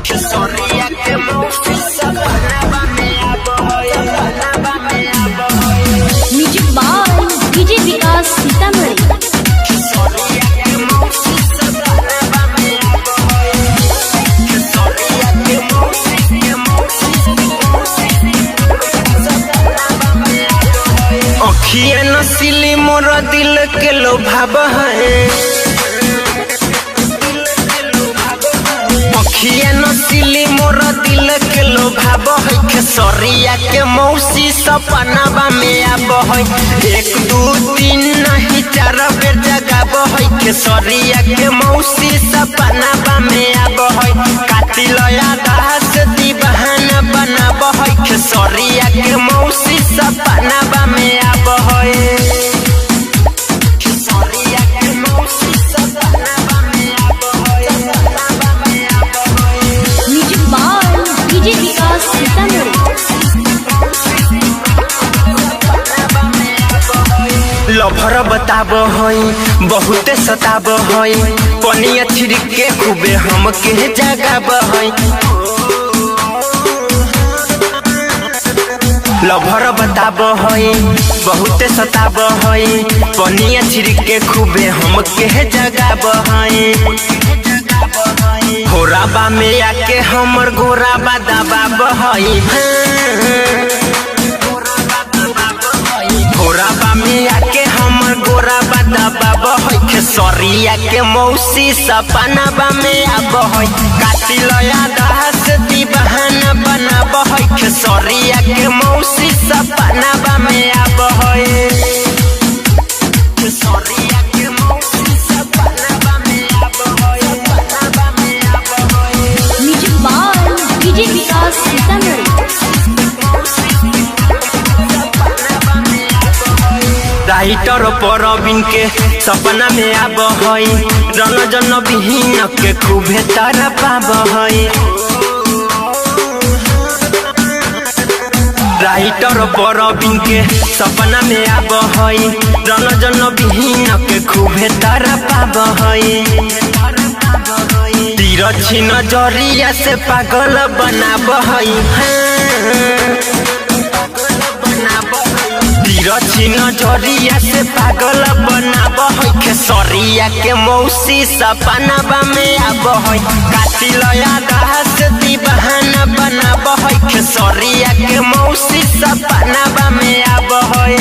खेसरिया के मौसी सपना में आब music by DJ Vikas Sitamarhi. खेसरिया के मौसी सपना में आब खेसरिया के मौसी अखिया नसीली मोर दिल के लोभाब है, अखिया नसीली मोर दिल के लोभाब है। खेसरिया के मौसी सपना में आब है, 1 2 3 नहीं 4 बेर जगाब है। खेसरिया के मौसी सपना में आब है, कातिल आकाश दीवाना बनाब है। खेसरिया के मौसी सपना में आब है, खेसरिया के मौसी सपना में आब है। Music by DJ Vikas Sitamarhi. Lover बताब है बहुते सताब है, पनिया छिड़क के खूबे हमके जगाब है। लभर बताब है बहुते सताब है, पनिया छिड़क के खूबे हमके जगाब है। घोराबा में आके हमर घोराबा दबाब है, घोराबा में आके हमर गोराबा दबाब है। खेसरिया के मौसी सपना में आब है, कातिल आकाश दीवाना बनाब है। खेसरिया के मौसी सपना में आब है, खेसरिया के मौसी सपना में आब है। Music by DJ Vikas Sitamarhi. Writer Parveen के सपना में आब है, रंजन विहीन के खूबे तरह पाब है। राइटर परवीन के सपना में आब है, रंजन विहीन के खूबे तरह पाब है। तिरछी नजरिया से पागल बनाब है, तिरछी नजरिया से पागल बनाब है। खेसरिया के मौसी सपना में आब है, कातिल आकाश दीवाना बनाब है। खेसरिया के मौसी सपना में आब है।